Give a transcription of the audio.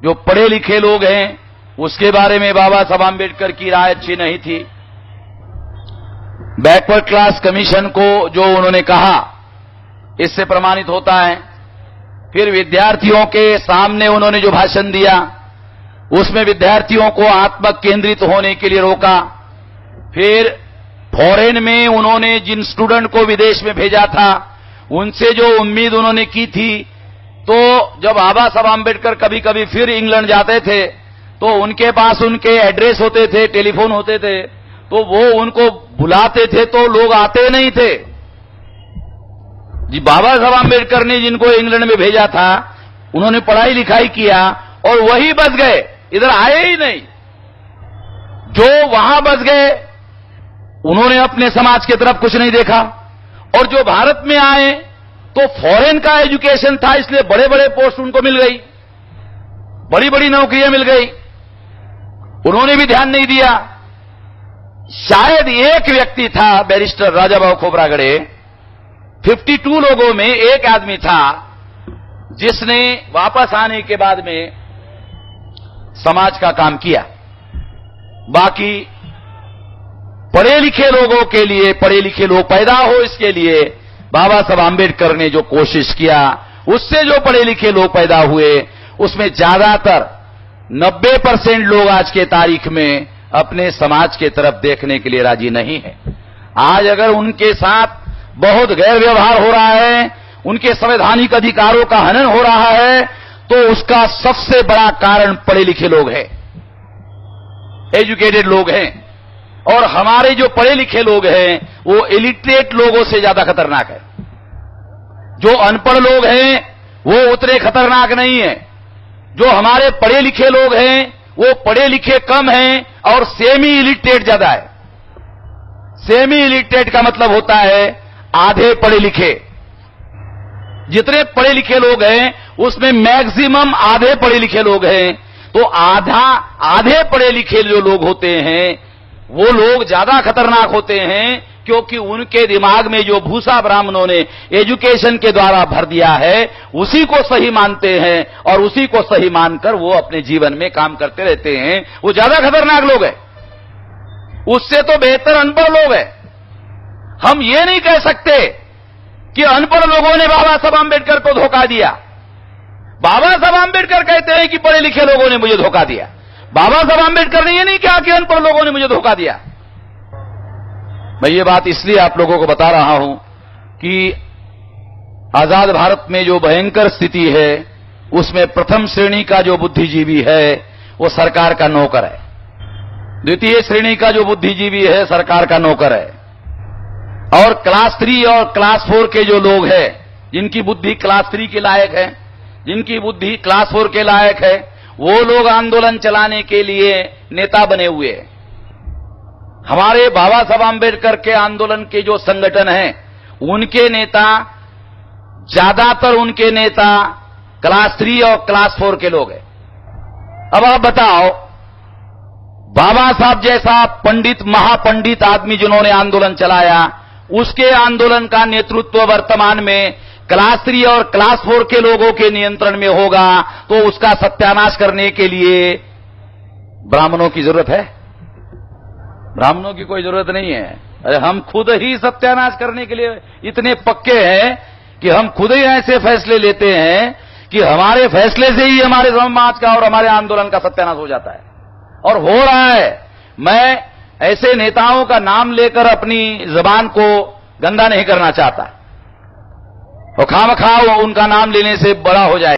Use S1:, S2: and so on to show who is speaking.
S1: जो पढ़े लिखे लोग हैं उसके बारे में बाबा साहब आंबेडकर की राय अच्छी नहीं थी। बैकवर्ड क्लास कमीशन को जो उन्होंने कहा, इससे प्रमाणित होता है। फिर विद्यार्थियों के सामने उन्होंने जो भाषण दिया, उसमें विद्यार्थियों को आत्म केंद्रित होने के लिए रोका। फिर फॉरेन में उन्होंने जिन स्टूडेंट को विदेश में भेजा था, उनसे जो उम्मीद उन्होंने की थी, तो जब बाबा साहब आंबेडकर कभी कभी फिर इंग्लैंड जाते थे तो उनके पास उनके एड्रेस होते थे, टेलीफोन होते थे, तो वो उनको बुलाते थे तो लोग आते नहीं थे। जी, बाबा साहब आंबेडकर ने जिनको इंग्लैंड में भेजा था, उन्होंने पढ़ाई लिखाई किया और वही बच गए, इधर आए ही नहीं। जो वहां बच गए उन्होंने अपने समाज की तरफ कुछ नहीं देखा, और जो भारत में आए तो फॉरेन का एजुकेशन था, इसलिए बड़े बड़े पोस्ट उनको मिल गई, बड़ी बड़ी नौकरियां मिल गई, उन्होंने भी ध्यान नहीं दिया। शायद एक व्यक्ति था, बैरिस्टर राजाभाऊ खोब्रागड़े, 52 लोगों में एक आदमी था जिसने वापस आने के बाद में समाज का काम किया। बाकी पढ़े लिखे लोगों के लिए, पढ़े लिखे लोग पैदा हो, इसके लिए बाबा साहब आंबेडकर ने जो कोशिश किया, उससे जो पढ़े लिखे लोग पैदा हुए, उसमें ज्यादातर 90% लोग आज के तारीख में अपने समाज के तरफ देखने के लिए राजी नहीं है। आज अगर उनके साथ बहुत गैर व्यवहार हो रहा है, उनके संवैधानिक अधिकारों का हनन हो रहा है, तो उसका सबसे बड़ा कारण पढ़े लिखे लोग हैं, एजुकेटेड लोग हैं। और हमारे जो पढ़े लिखे लोग हैं वो इलिटरेट लोगों से ज्यादा खतरनाक है। जो अनपढ़ लोग हैं वो उतने खतरनाक नहीं है। जो हमारे पढ़े लिखे लोग हैं वो पढ़े लिखे कम हैं और सेमी इलिटरेट ज्यादा है। सेमी इलिटरेट का मतलब होता है आधे पढ़े लिखे। जितने पढ़े लिखे लोग हैं उसमें मैक्सिमम आधे पढ़े लिखे लोग हैं। तो आधे पढ़े लिखे जो लोग होते हैं वो लोग ज्यादा खतरनाक होते हैं, क्योंकि उनके दिमाग में जो भूसा ब्राह्मणों ने एजुकेशन के द्वारा भर दिया है उसी को सही मानते हैं, और उसी को सही मानकर वो अपने जीवन में काम करते रहते हैं। वो ज्यादा खतरनाक लोग हैं, उससे तो बेहतर अनपढ़ लोग हैं। हम ये नहीं कह सकते कि अनपढ़ लोगों ने बाबा साहब आंबेडकर को धोखा दिया। बाबा साहब आंबेडकर कहते हैं कि पढ़े लिखे लोगों ने मुझे धोखा दिया। बाबा साहब आंबेडकर ने यह नहीं कहा कि अनपढ़ लोगों ने मुझे धोखा दिया। मैं ये बात इसलिए आप लोगों को बता रहा हूं कि आजाद भारत में जो भयंकर स्थिति है उसमें प्रथम श्रेणी का जो बुद्धिजीवी है वो सरकार का नौकर है, द्वितीय श्रेणी का जो बुद्धिजीवी है सरकार का नौकर है, और क्लास 3 और क्लास 4 के जो लोग हैं जिनकी बुद्धि क्लास 3 के लायक है, जिनकी बुद्धि क्लास 4 के लायक है, वो लोग आंदोलन चलाने के लिए नेता बने हुए हैं। हमारे बाबा साहब आंबेडकर के आंदोलन के जो संगठन हैं उनके नेता, ज्यादातर उनके नेता क्लास 3 और क्लास 4 के लोग हैं। अब आप बताओ, बाबा साहब जैसा पंडित, महापंडित आदमी जिन्होंने आंदोलन चलाया, उसके आंदोलन का नेतृत्व वर्तमान में क्लास 3 और क्लास 4 के लोगों के नियंत्रण में होगा, तो उसका सत्यानाश करने के लिए ब्राह्मणों की जरूरत है? ब्राह्मणों की कोई जरूरत नहीं है। अरे हम खुद ही सत्यानाश करने के लिए इतने पक्के हैं कि हम खुद ही ऐसे फैसले लेते हैं कि हमारे फैसले से ही हमारे समाज का और हमारे आंदोलन का सत्यानाश हो जाता है, और हो रहा है। मैं ऐसे नेताओं का नाम लेकर अपनी जबान को गंदा नहीं करना चाहता, और खामखा उनका नाम लेने से बड़ा हो जाए।